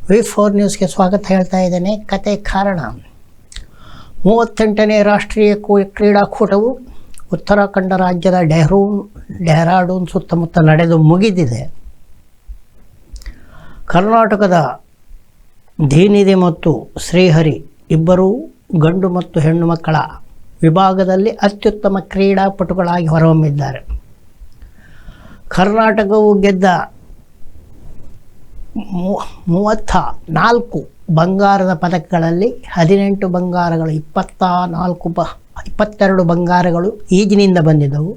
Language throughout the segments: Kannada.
V4 ನ್ಯೂಸ್ಗೆ ಸ್ವಾಗತ ಹೇಳ್ತಾ ಇದ್ದೇನೆ. ಕತೆ ಕಾರಣ 38ನೇ ರಾಷ್ಟ್ರೀಯ ಕ್ರೀಡಾಕೂಟವು ಉತ್ತರಾಖಂಡ ರಾಜ್ಯದ ಡೆಹ್ರಾಡೂನ್ ಸುತ್ತಮುತ್ತ ನಡೆದು ಮುಗಿದಿದೆ. ಕರ್ನಾಟಕದ ಧೀನಿಧಿ ಮತ್ತು ಶ್ರೀಹರಿ ಇಬ್ಬರೂ ಗಂಡು ಮತ್ತು ಹೆಣ್ಣು ಮಕ್ಕಳ ವಿಭಾಗದಲ್ಲಿ ಅತ್ಯುತ್ತಮ ಕ್ರೀಡಾಪಟುಗಳಾಗಿ ಹೊರಹೊಮ್ಮಿದ್ದಾರೆ. ಕರ್ನಾಟಕವು ಗೆದ್ದ 34 ಬಂಗಾರದ ಪದಕಗಳಲ್ಲಿ 18 ಬಂಗಾರಗಳು, 22 ಬಂಗಾರಗಳು ಈಜಿನಿಂದ ಬಂದಿದ್ದವು.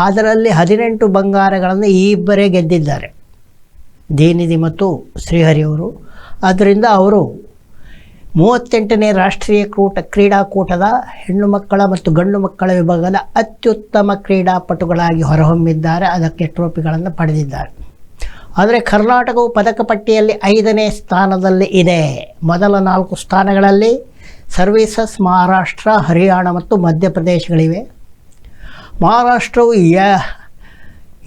ಅದರಲ್ಲಿ 18 ಬಂಗಾರಗಳನ್ನು ಈ ಇಬ್ಬರೇ ಗೆದ್ದಿದ್ದಾರೆ, ಧೀನಿಧಿ ಮತ್ತು ಶ್ರೀಹರಿಯವರು. ಆದ್ದರಿಂದ ಅವರು 38ನೇ ರಾಷ್ಟ್ರೀಯ ಕ್ರೀಡಾಕೂಟದ ಹೆಣ್ಣು ಮಕ್ಕಳ ಮತ್ತು ಗಂಡು ಮಕ್ಕಳ ವಿಭಾಗದ ಅತ್ಯುತ್ತಮ ಕ್ರೀಡಾಪಟುಗಳಾಗಿ ಹೊರಹೊಮ್ಮಿದ್ದಾರೆ. ಅದಕ್ಕೆ ಟ್ರೋಫಿಗಳನ್ನು ಪಡೆದಿದ್ದಾರೆ. ಆದರೆ ಕರ್ನಾಟಕವು ಪದಕ ಪಟ್ಟಿಯಲ್ಲಿ 5ನೇ ಸ್ಥಾನದಲ್ಲಿ ಇದೆ. ಮೊದಲ 4 ಸ್ಥಾನಗಳಲ್ಲಿ ಸರ್ವೀಸಸ್, ಮಹಾರಾಷ್ಟ್ರ, ಹರಿಯಾಣ ಮತ್ತು ಮಧ್ಯಪ್ರದೇಶಗಳಿವೆ. ಮಹಾರಾಷ್ಟ್ರವು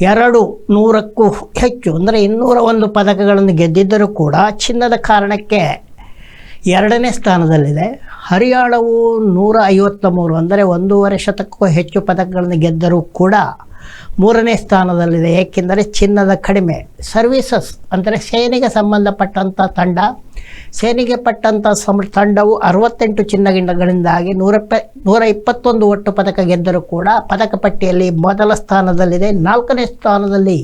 200ಕ್ಕೂ ಹೆಚ್ಚು ಅಂದರೆ 201 ಪದಕಗಳನ್ನು ಗೆದ್ದಿದ್ದರೂ ಕೂಡ ಚಿನ್ನದ ಕಾರಣಕ್ಕೆ 2ನೇ ಸ್ಥಾನದಲ್ಲಿದೆ. ಹರಿಯಾಣವು 153 ಅಂದರೆ 1.5 ಶತಕ್ಕೂ ಹೆಚ್ಚು ಪದಕಗಳನ್ನು ಗೆದ್ದರೂ ಕೂಡ 3ನೇ ಸ್ಥಾನದಲ್ಲಿದೆ, ಏಕೆಂದರೆ ಚಿನ್ನದ ಕಡಿಮೆ. ಸರ್ವೀಸಸ್ ಅಂದರೆ ಸೇನೆಗೆ ಸಂಬಂಧಪಟ್ಟಂಥ ತಂಡ, ಸೇನೆಗೆ ಪಟ್ಟಂಥ ತಂಡವು 68 ಚಿನ್ನಗಳಿಂದಾಗಿ 121 ಒಟ್ಟು ಪದಕ ಗೆದ್ದರೂ ಕೂಡ ಪದಕ ಪಟ್ಟಿಯಲ್ಲಿ ಮೊದಲ ಸ್ಥಾನದಲ್ಲಿದೆ. 4ನೇ ಸ್ಥಾನದಲ್ಲಿ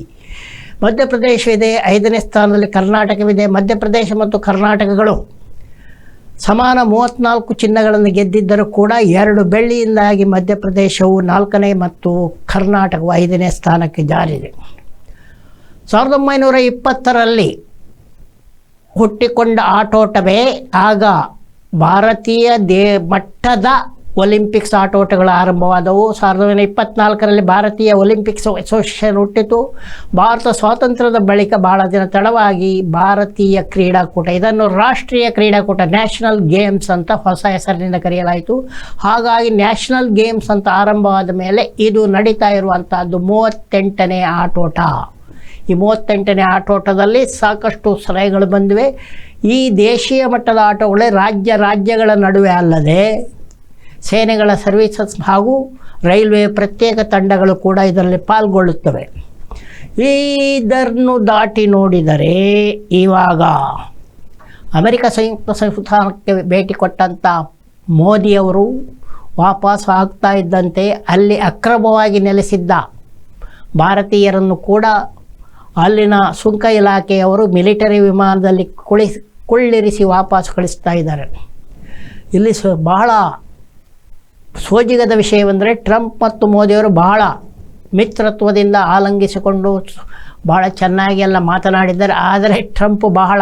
ಮಧ್ಯಪ್ರದೇಶವಿದೆ, 5ನೇ ಸ್ಥಾನದಲ್ಲಿ ಕರ್ನಾಟಕವಿದೆ. ಮಧ್ಯಪ್ರದೇಶ ಮತ್ತು ಕರ್ನಾಟಕಗಳು ಸಮಾನ 34 ಚಿನ್ನಗಳನ್ನು ಗೆದ್ದಿದ್ದರೂ ಕೂಡ 2 ಬೆಳ್ಳಿಯಿಂದಾಗಿ ಮಧ್ಯಪ್ರದೇಶವು 4ನೇ ಮತ್ತು ಕರ್ನಾಟಕವು 5ನೇ ಸ್ಥಾನಕ್ಕೆ ಜಾರಿದೆ. 1920ರಲ್ಲಿ ಹುಟ್ಟಿಕೊಂಡ ಆಟೋಟವೇ ಆಗ ಭಾರತೀಯ ಮಟ್ಟದ ಒಲಿಂಪಿಕ್ಸ್ ಆಟೋಟಗಳು ಆರಂಭವಾದವು. 1924ರಲ್ಲಿ ಭಾರತೀಯ ಒಲಿಂಪಿಕ್ಸ್ ಅಸೋಸಿಯೇಷನ್ ಹುಟ್ಟಿತು. ಭಾರತ ಸ್ವಾತಂತ್ರ್ಯದ ಬಳಿಕ ಬಹಳ ದಿನ ತಡವಾಗಿ ಭಾರತೀಯ ಕ್ರೀಡಾಕೂಟ, ಇದನ್ನು ರಾಷ್ಟ್ರೀಯ ಕ್ರೀಡಾಕೂಟ ನ್ಯಾಷನಲ್ ಗೇಮ್ಸ್ ಅಂತ ಹೊಸ ಹೆಸರಿನಿಂದ ಕರೆಯಲಾಯಿತು. ಹಾಗಾಗಿ ನ್ಯಾಷನಲ್ ಗೇಮ್ಸ್ ಅಂತ ಆರಂಭವಾದ ಮೇಲೆ ಇದು ನಡೀತಾ ಇರುವಂಥದ್ದು 38ನೇ ಆಟೋಟ. ಈ 38ನೇ ಆಟೋಟದಲ್ಲಿ ಸಾಕಷ್ಟು ಸಲಹೆಗಳು ಬಂದಿವೆ. ಈ ದೇಶೀಯ ಮಟ್ಟದ ಆಟಗಳೇ ರಾಜ್ಯಗಳ ನಡುವೆ ಅಲ್ಲದೆ ಸೇನೆಗಳ ಸರ್ವೀಸಸ್ ಹಾಗೂ ರೈಲ್ವೆ ಪ್ರತ್ಯೇಕ ತಂಡಗಳು ಕೂಡ ಇದರಲ್ಲಿ ಪಾಲ್ಗೊಳ್ಳುತ್ತವೆ. ಇದನ್ನು ದಾಟಿ ನೋಡಿದರೆ ಇವಾಗ ಅಮೆರಿಕ ಸಂಯುಕ್ತ ಸಂಸ್ಥಾನಕ್ಕೆ ಭೇಟಿ ಕೊಟ್ಟಂಥ ಮೋದಿಯವರು ವಾಪಸ್ ಆಗ್ತಾ ಇದ್ದಂತೆ ಅಲ್ಲಿ ಅಕ್ರಮವಾಗಿ ನೆಲೆಸಿದ್ದ ಭಾರತೀಯರನ್ನು ಕೂಡ ಅಲ್ಲಿನ ಸುಂಕ ಇಲಾಖೆಯವರು ಮಿಲಿಟರಿ ವಿಮಾನದಲ್ಲಿ ಕುಳ್ಳಿರಿಸಿ ವಾಪಸ್ ಕಳಿಸ್ತಾ ಇದ್ದಾರೆ. ಇಲ್ಲಿ ಬಹಳ ಸೋಜಿಗದ ವಿಷಯವೆಂದರೆ ಟ್ರಂಪ್ ಮತ್ತು ಮೋದಿಯವರು ಬಹಳ ಮಿತ್ರತ್ವದಿಂದ ಆಲಂಗಿಸಿಕೊಂಡು ಬಹಳ ಚೆನ್ನಾಗಿ ಎಲ್ಲ ಮಾತನಾಡಿದ್ದಾರೆ. ಆದರೆ ಟ್ರಂಪ್ ಬಹಳ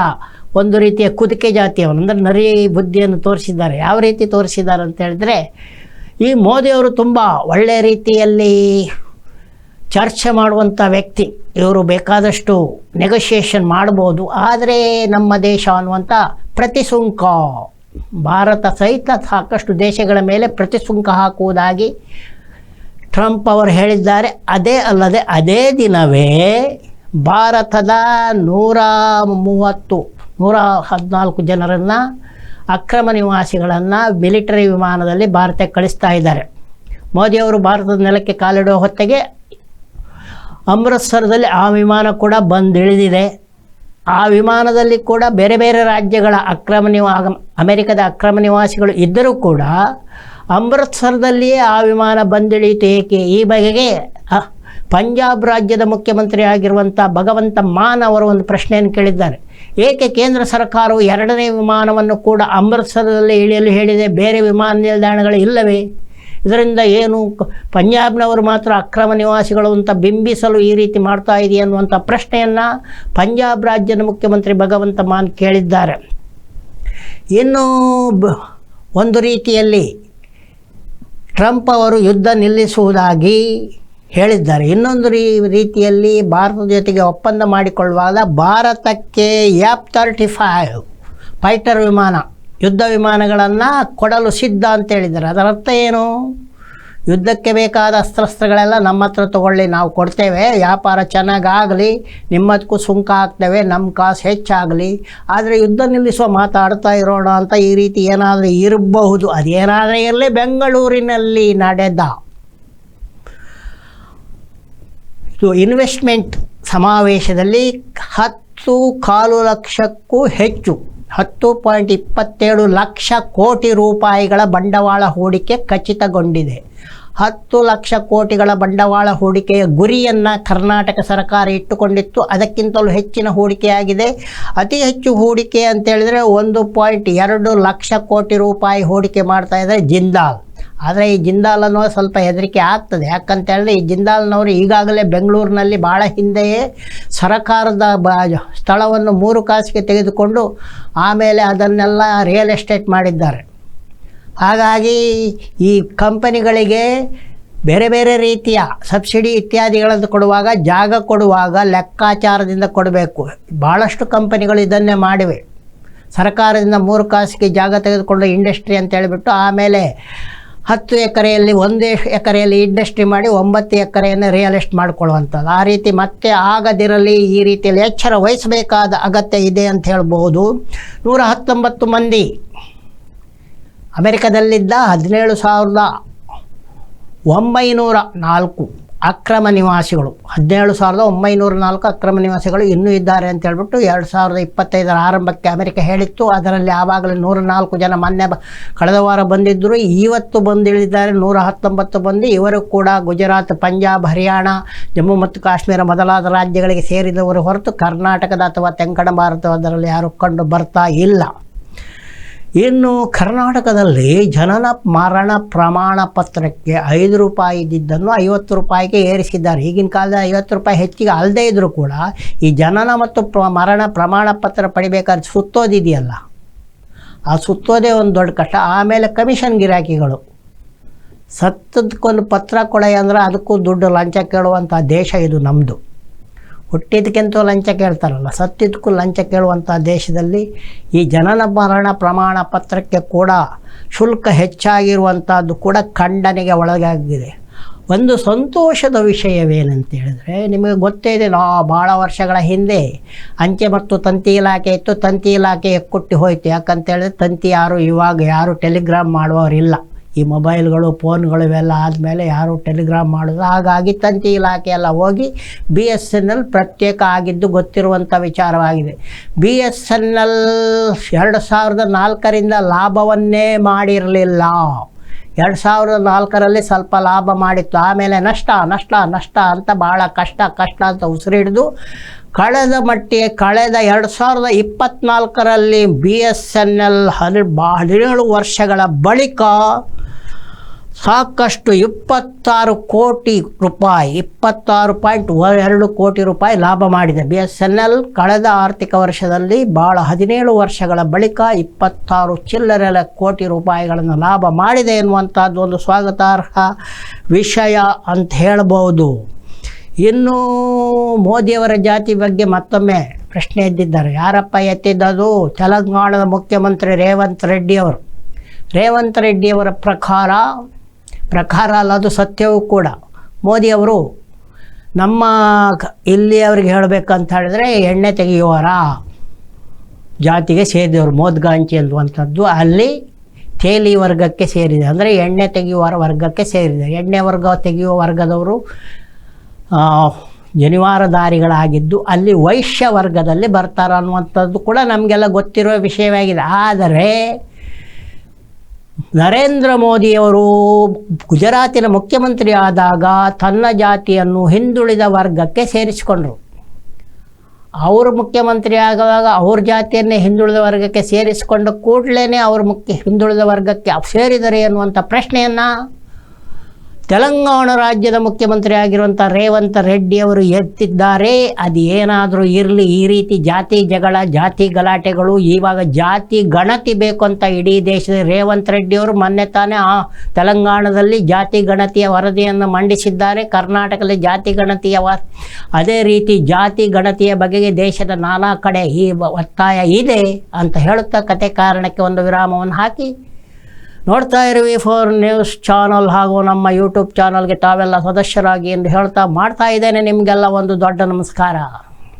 ಒಂದು ರೀತಿಯ ಕುದುಕೆ ಜಾತಿಯವನು, ಅಂದರೆ ನರಿ ಬುದ್ಧಿಯನ್ನು ತೋರಿಸಿದ್ದಾರೆ. ಯಾವ ರೀತಿ ತೋರಿಸಿದ್ದಾರೆ ಅಂತ ಹೇಳಿದ್ರೆ, ಈ ಮೋದಿಯವರು ತುಂಬ ಒಳ್ಳೆಯ ರೀತಿಯಲ್ಲಿ ಚರ್ಚೆ ಮಾಡುವಂಥ ವ್ಯಕ್ತಿ. ಇವರು ಬೇಕಾದಷ್ಟು ನೆಗೋಷಿಯೇಷನ್ ಮಾಡ್ಬೋದು, ಆದರೆ ನಮ್ಮ ದೇಶ ಅನ್ನುವಂಥ ಪ್ರತಿಸುಂಕ, ಭಾರತ ಸಹಿತ ಸಾಕಷ್ಟು ದೇಶಗಳ ಮೇಲೆ ಪ್ರತಿಸುಂಕ ಹಾಕುವುದಾಗಿ ಟ್ರಂಪ್ ಅವರು ಹೇಳಿದ್ದಾರೆ. ಅದೇ ಅಲ್ಲದೆ ಅದೇ ದಿನವೇ ಭಾರತದ 114 ಜನರನ್ನು, ಅಕ್ರಮ ನಿವಾಸಿಗಳನ್ನು ಮಿಲಿಟರಿ ವಿಮಾನದಲ್ಲಿ ಭಾರತಕ್ಕೆ ಕಳಿಸ್ತಾ ಇದ್ದಾರೆ. ಮೋದಿಯವರು ಭಾರತದ ನೆಲಕ್ಕೆ ಕಾಲಿಡುವ ಹೊತ್ತಿಗೆ ಅಮೃತ್ಸರದಲ್ಲಿ ಆ ವಿಮಾನ ಕೂಡ ಬಂದಿಳಿದಿದೆ. ಆ ವಿಮಾನದಲ್ಲಿ ಕೂಡ ಬೇರೆ ಬೇರೆ ರಾಜ್ಯಗಳ ಅಮೆರಿಕದ ಅಕ್ರಮ ನಿವಾಸಿಗಳು ಇದ್ದರೂ ಕೂಡ ಅಮೃತ್ಸರದಲ್ಲಿಯೇ ಆ ವಿಮಾನ ಬಂದಿಳಿಯಿತು. ಏಕೆ? ಈ ಬಗೆಗೆ ಪಂಜಾಬ್ ರಾಜ್ಯದ ಮುಖ್ಯಮಂತ್ರಿ ಆಗಿರುವಂಥ ಭಗವಂತ ಮಾನ್ ಅವರು ಒಂದು ಪ್ರಶ್ನೆಯನ್ನು ಕೇಳಿದ್ದಾರೆ. ಏಕೆ ಕೇಂದ್ರ ಸರ್ಕಾರವು 2ನೇ ವಿಮಾನವನ್ನು ಕೂಡ ಅಮೃತ್ಸರದಲ್ಲಿ ಇಳಿಯಲು ಹೇಳಿದೆ, ಬೇರೆ ವಿಮಾನ ನಿಲ್ದಾಣಗಳು ಇಲ್ಲವೇ? ಇದರಿಂದ ಏನು ಪಂಜಾಬ್ನವರು ಮಾತ್ರ ಅಕ್ರಮ ನಿವಾಸಿಗಳು ಅಂತ ಬಿಂಬಿಸಲು ಈ ರೀತಿ ಮಾಡ್ತಾ ಇದೆಯಾ ಅನ್ನುವಂಥ ಪ್ರಶ್ನೆಯನ್ನು ಪಂಜಾಬ್ ರಾಜ್ಯದ ಮುಖ್ಯಮಂತ್ರಿ ಭಗವಂತ ಮಾನ್ ಕೇಳಿದ್ದಾರೆ. ಇನ್ನು ಒಂದು ರೀತಿಯಲ್ಲಿ ಟ್ರಂಪ್ ಅವರು ಯುದ್ಧ ನಿಲ್ಲಿಸುವುದಾಗಿ ಹೇಳಿದ್ದಾರೆ. ಇನ್ನೊಂದು ರೀತಿಯಲ್ಲಿ ಭಾರತದ ಜೊತೆಗೆ ಒಪ್ಪಂದ ಮಾಡಿಕೊಳ್ಳುವಾಗ ಭಾರತಕ್ಕೆ F-35 ಫೈಟರ್ ವಿಮಾನ, ಯುದ್ಧ ವಿಮಾನಗಳನ್ನು ಕೊಡಲು ಸಿದ್ಧ ಅಂತ ಹೇಳಿದ್ದಾರೆ. ಅದರ ಅರ್ಥ ಏನು? ಯುದ್ಧಕ್ಕೆ ಬೇಕಾದ ಅಸ್ತ್ರಗಳೆಲ್ಲ ನಮ್ಮ ಹತ್ರ ತೊಗೊಳ್ಳಿ, ನಾವು ಕೊಡ್ತೇವೆ, ವ್ಯಾಪಾರ ಚೆನ್ನಾಗಾಗಲಿ, ನಿಮ್ಮದಕ್ಕೂ ಸುಂಕ ಹಾಕ್ತೇವೆ, ನಮ್ಮ ಕಾಸು ಹೆಚ್ಚಾಗಲಿ, ಆದರೆ ಯುದ್ಧ ನಿಲ್ಲಿಸುವ ಮಾತಾಡ್ತಾ ಇರೋಣ ಅಂತ ಈ ರೀತಿ ಏನಾದರೂ ಇರಬಹುದು. ಅದೇನಾದರೂ ಇರಲಿ, ಬೆಂಗಳೂರಿನಲ್ಲಿ ನಡೆದ ಇದು ಇನ್ವೆಸ್ಟ್ಮೆಂಟ್ ಸಮಾವೇಶದಲ್ಲಿ 10.25 ಲಕ್ಷಕ್ಕೂ ಹೆಚ್ಚು 10.27 ಲಕ್ಷ ಕೋಟಿ ರೂಪಾಯಿಗಳ ಬಂಡವಾಳ ಹೂಡಿಕೆ ಖಚಿತಗೊಂಡಿದೆ. 10 ಲಕ್ಷ ಕೋಟಿಗಳ ಬಂಡವಾಳ ಹೂಡಿಕೆಯ ಗುರಿಯನ್ನು ಕರ್ನಾಟಕ ಸರ್ಕಾರ ಇಟ್ಟುಕೊಂಡಿತ್ತು. ಅದಕ್ಕಿಂತಲೂ ಹೆಚ್ಚಿನ ಹೂಡಿಕೆಯಾಗಿದೆ. ಅತಿ ಹೆಚ್ಚು ಹೂಡಿಕೆ ಅಂತೇಳಿದರೆ 1.2 ಲಕ್ಷ ಕೋಟಿ ರೂಪಾಯಿ ಹೂಡಿಕೆ ಮಾಡ್ತಾ ಇದ್ದಾರೆ ಜಿಂದಾಲ್. ಆದರೆ ಈ ಜಿಂದಾಲ್ ಅನ್ನೋ ಸ್ವಲ್ಪ ಹೆದರಿಕೆ ಆಗ್ತದೆ. ಯಾಕಂತೇಳಿದ್ರೆ ಈ ಜಿಂದಾಲ್ನವರು ಈಗಾಗಲೇ ಬೆಂಗಳೂರಿನಲ್ಲಿ ಭಾಳ ಹಿಂದೆಯೇ ಸರಕಾರದ ಸ್ಥಳವನ್ನು 3 ಕಾಸಿಗೆ ತೆಗೆದುಕೊಂಡು ಆಮೇಲೆ ಅದನ್ನೆಲ್ಲ ರಿಯಲ್ ಎಸ್ಟೇಟ್ ಮಾಡಿದ್ದಾರೆ. ಹಾಗಾಗಿ ಈ ಕಂಪನಿಗಳಿಗೆ ಬೇರೆ ಬೇರೆ ರೀತಿಯ ಸಬ್ಸಿಡಿ ಇತ್ಯಾದಿಗಳನ್ನು ಕೊಡುವಾಗ, ಜಾಗ ಕೊಡುವಾಗ ಲೆಕ್ಕಾಚಾರದಿಂದ ಕೊಡಬೇಕು. ಭಾಳಷ್ಟು ಕಂಪನಿಗಳು ಇದನ್ನೇ ಮಾಡಿವೆ. ಸರ್ಕಾರದಿಂದ 3 ಕಾಸಿಗೆ ಜಾಗ ತೆಗೆದುಕೊಂಡು ಇಂಡಸ್ಟ್ರಿ ಅಂತ ಹೇಳಿಬಿಟ್ಟು ಆಮೇಲೆ 10 ಎಕರೆಯಲ್ಲಿ 1 ಎಕರೆಯಲ್ಲಿ ಇಂಡಸ್ಟ್ರಿ ಮಾಡಿ 9 ಎಕರೆಯನ್ನು ರಿಯಲ್ ಎಸ್ಟೇಟ್ ಮಾಡಿಕೊಳ್ಳುವಂಥದ್ದು. ಆ ರೀತಿ ಮತ್ತೆ ಆಗದಿರಲಿ, ಈ ರೀತಿಯಲ್ಲಿ ಎಚ್ಚರ ವಹಿಸಬೇಕಾದ ಅಗತ್ಯ ಇದೆ ಅಂತ ಹೇಳ್ಬೋದು. 119 ಮಂದಿ ಅಮೆರಿಕದಲ್ಲಿದ್ದ 17,904 ಅಕ್ರಮ ನಿವಾಸಿಗಳು, 17,904 ಅಕ್ರಮ ನಿವಾಸಿಗಳು ಇನ್ನೂ ಇದ್ದಾರೆ ಅಂತ ಹೇಳ್ಬಿಟ್ಟು 2025 ಆರಂಭಕ್ಕೆ ಅಮೆರಿಕ ಹೇಳಿತ್ತು. ಅದರಲ್ಲಿ ಆವಾಗಲೇ 104 ಜನ ಮೊನ್ನೆ ಕಳೆದ ವಾರ ಬಂದಿದ್ದರು. ಇವತ್ತು ಬಂದಿಳಿದ್ದಾರೆ 119 ಮಂದಿ. ಇವರು ಕೂಡ ಗುಜರಾತ್, ಪಂಜಾಬ್, ಹರಿಯಾಣ, ಜಮ್ಮು ಮತ್ತು ಕಾಶ್ಮೀರ ಮೊದಲಾದ ರಾಜ್ಯಗಳಿಗೆ ಸೇರಿದವರು ಹೊರತು ಕರ್ನಾಟಕದ ಅಥವಾ ತೆಂಕಣ ಭಾರತದಲ್ಲಿ ಯಾರು ಕಂಡು ಬರ್ತಾ ಇಲ್ಲ. ಇನ್ನು ಕರ್ನಾಟಕದಲ್ಲಿ ಜನನ ಮರಣ ಪ್ರಮಾಣ ಪತ್ರಕ್ಕೆ 5 ರೂಪಾಯಿ ಇದ್ದಿದ್ದನ್ನು 50 ರೂಪಾಯಿಗೆ ಏರಿಸಿದ್ದಾರೆ. ಈಗಿನ ಕಾಲದ 50 ರೂಪಾಯಿ ಹೆಚ್ಚಿಗೆ ಅಲ್ಲದೇ ಇದ್ದರೂ ಕೂಡ ಈ ಜನನ ಮತ್ತು ಮರಣ ಪ್ರಮಾಣ ಪತ್ರ ಪಡಿಬೇಕಾದ್ರೆ ಸುತ್ತೋದಿದೆಯಲ್ಲ, ಆ ಸುತ್ತೋದೇ ಒಂದು ದೊಡ್ಡ ಕಷ್ಟ. ಆಮೇಲೆ ಕಮಿಷನ್ ಗಿರಾಕಿಗಳು, ಸತ್ತದಕ್ಕೊಂದು ಪತ್ರ ಕೊಡೆ ಅಂದರೆ ಅದಕ್ಕೂ ದುಡ್ಡು ಲಂಚ ಕೇಳುವಂಥ ದೇಶ ಇದು ನಮ್ಮದು. ಹುಟ್ಟಿದಕ್ಕಿಂತ ಲಂಚ ಕೇಳ್ತಾರಲ್ಲ, ಸತ್ತಿದ್ದಕ್ಕೂ ಲಂಚ ಕೇಳುವಂಥ ದೇಶದಲ್ಲಿ ಈ ಜನನ ಮರಣ ಪ್ರಮಾಣ ಪತ್ರಕ್ಕೆ ಕೂಡ ಶುಲ್ಕ ಹೆಚ್ಚಾಗಿರುವಂಥದ್ದು ಕೂಡ ಖಂಡನೆಗೆ ಒಳಗಾಗಿದೆ. ಒಂದು ಸಂತೋಷದ ವಿಷಯವೇನಂತ ಹೇಳಿದ್ರೆ, ನಿಮಗೆ ಗೊತ್ತೇ ಇದೆ, ಭಾಳ ವರ್ಷಗಳ ಹಿಂದೆ ಅಂಚೆ ಮತ್ತು ತಂತಿ ಇಲಾಖೆ ಇತ್ತು. ತಂತಿ ಇಲಾಖೆ ಎಕ್ಕುಟ್ಟಿ ಹೋಯಿತು. ಯಾಕಂತೇಳಿದ್ರೆ ತಂತಿ ಇವಾಗ ಯಾರು ಟೆಲಿಗ್ರಾಮ್ ಮಾಡುವವರಿಲ್ಲ. ಈ ಮೊಬೈಲ್ಗಳು, ಫೋನ್ಗಳು ಇವೆಲ್ಲ ಆದಮೇಲೆ ಯಾರು ಟೆಲಿಗ್ರಾಮ್ ಮಾಡೋದು. ಹಾಗಾಗಿ ತಂತಿ ಇಲಾಖೆ ಎಲ್ಲ ಹೋಗಿ BSNL ಪ್ರತ್ಯೇಕ ಆಗಿದ್ದು ಗೊತ್ತಿರುವಂಥ ವಿಚಾರವಾಗಿದೆ. BSNL 2004ರಿಂದ ಲಾಭವನ್ನೇ ಮಾಡಿರಲಿಲ್ಲ. 2004ರಲ್ಲಿ ಸ್ವಲ್ಪ ಲಾಭ ಮಾಡಿತ್ತು. ಆಮೇಲೆ ನಷ್ಟ ನಷ್ಟ ನಷ್ಟ ಅಂತ ಭಾಳ ಕಷ್ಟ ಅಂತ ಉಸಿರಿಡಿದು ಕಳೆದ 2024ರಲ್ಲಿ BSNL 17 ವರ್ಷಗಳ ಬಳಿಕ ಸಾಕಷ್ಟು 26 ಕೋಟಿ ರೂಪಾಯಿ 26.2 ಕೋಟಿ ರೂಪಾಯಿ ಲಾಭ ಮಾಡಿದೆ. BSNL ಕಳೆದ ಆರ್ಥಿಕ ವರ್ಷದಲ್ಲಿ ಭಾಳ 17 ವರ್ಷಗಳ ಬಳಿಕ 26 ಚಿಲ್ಲರೆ ಕೋಟಿ ರೂಪಾಯಿಗಳನ್ನು ಲಾಭ ಮಾಡಿದೆ ಎನ್ನುವಂಥದ್ದು ಒಂದು ಸ್ವಾಗತಾರ್ಹ ವಿಷಯ ಅಂತ ಹೇಳ್ಬೋದು. ಇನ್ನು ಮೋದಿಯವರ ಜಾತಿ ಬಗ್ಗೆ ಮತ್ತೊಮ್ಮೆ ಪ್ರಶ್ನೆ ಎದ್ದಿದ್ದಾರೆ. ಯಾರಪ್ಪ ಎತ್ತಿದ್ದದು? ತೆಲಂಗಾಣದ ಮುಖ್ಯಮಂತ್ರಿ ರೇವಂತ್ ರೆಡ್ಡಿಯವರು. ರೇವಂತ್ ರೆಡ್ಡಿಯವರ ಪ್ರಕಾರ ಅಲ್ಲ, ಅದು ಸತ್ಯವೂ ಕೂಡ. ಮೋದಿಯವರು ನಮ್ಮ ಇಲ್ಲಿಯವ್ರಿಗೆ ಹೇಳಬೇಕಂತ ಹೇಳಿದ್ರೆ ಎಣ್ಣೆ ತೆಗೆಯುವವರ ಜಾತಿಗೆ ಸೇರಿದವರು. ಮೋದ್ಗಾಂಚಿ ಅನ್ನುವಂಥದ್ದು ಅಲ್ಲಿ ತೇಲಿ ವರ್ಗಕ್ಕೆ ಸೇರಿದೆ, ಅಂದರೆ ಎಣ್ಣೆ ತೆಗೆಯುವವರ ವರ್ಗಕ್ಕೆ ಸೇರಿದೆ. ಎಣ್ಣೆ ತೆಗೆಯುವ ವರ್ಗದವರು ಜನಿವಾರಧಾರಿಗಳಾಗಿದ್ದು ಅಲ್ಲಿ ವೈಶ್ಯ ವರ್ಗದಲ್ಲಿ ಬರ್ತಾರೆ ಅನ್ನುವಂಥದ್ದು ಕೂಡ ನಮಗೆಲ್ಲ ಗೊತ್ತಿರುವ ವಿಷಯವಾಗಿದೆ. ಆದರೆ ನರೇಂದ್ರ ಮೋದಿಯವರು ಗುಜರಾತಿನ ಮುಖ್ಯಮಂತ್ರಿ ಆದಾಗ ತನ್ನ ಜಾತಿಯನ್ನು ಹಿಂದುಳಿದ ವರ್ಗಕ್ಕೆ ಸೇರಿಸಿಕೊಂಡರು. ಅವರು ಮುಖ್ಯಮಂತ್ರಿ ಆಗುವಾಗ ಅವ್ರ ಜಾತಿಯನ್ನೇ ಹಿಂದುಳಿದ ವರ್ಗಕ್ಕೆ ಸೇರಿಸಿಕೊಂಡ ಕೂಡಲೇ ಅವರು ಹಿಂದುಳಿದ ವರ್ಗಕ್ಕೆ ಸೇರಿದರೆ ಎನ್ನುವಂಥ ಪ್ರಶ್ನೆಯನ್ನು ತೆಲಂಗಾಣ ರಾಜ್ಯದ ಮುಖ್ಯಮಂತ್ರಿ ಆಗಿರುವಂಥ ರೇವಂತ್ ರೆಡ್ಡಿಯವರು ಎತ್ತಿದ್ದಾರೆ. ಅದು ಏನಾದರೂ ಇರಲಿ, ಈ ರೀತಿ ಜಾತಿ ಜಗಳ, ಜಾತಿ ಗಲಾಟೆಗಳು, ಇವಾಗ ಜಾತಿ ಗಣತಿ ಬೇಕು ಅಂತ ಇಡೀ ದೇಶದ ರೇವಂತ್ ರೆಡ್ಡಿಯವರು ಮೊನ್ನೆ ತಾನೇ ತೆಲಂಗಾಣದಲ್ಲಿ ಜಾತಿ ಗಣತಿಯ ವರದಿಯನ್ನು ಮಂಡಿಸಿದ್ದಾರೆ. ಕರ್ನಾಟಕದಲ್ಲಿ ಜಾತಿ ಗಣತಿಯ ಅದೇ ರೀತಿ ಜಾತಿ ಗಣತಿಯ ಬಗೆಗೆ ದೇಶದ ನಾನಾ ಕಡೆ ಈ ಒತ್ತಾಯ ಇದೆ ಅಂತ ಹೇಳುತ್ತಾ ಕತೆ ಕಾರಣಕ್ಕೆ ಒಂದು ವಿರಾಮವನ್ನು ಹಾಕಿ ನೋಡ್ತಾ ಇರಿ V4 ನ್ಯೂಸ್ ಚಾನಲ್ ಹಾಗೂ ನಮ್ಮ ಯೂಟ್ಯೂಬ್ ಚಾನಲ್ಗೆ ತಾವೆಲ್ಲ ಸದಸ್ಯರಾಗಿ ಎಂದು ಹೇಳ್ತಾ ಮಾಡ್ತಾ ಇದ್ದೇನೆ ನಿಮಗೆಲ್ಲ ಒಂದು ದೊಡ್ಡ ನಮಸ್ಕಾರ.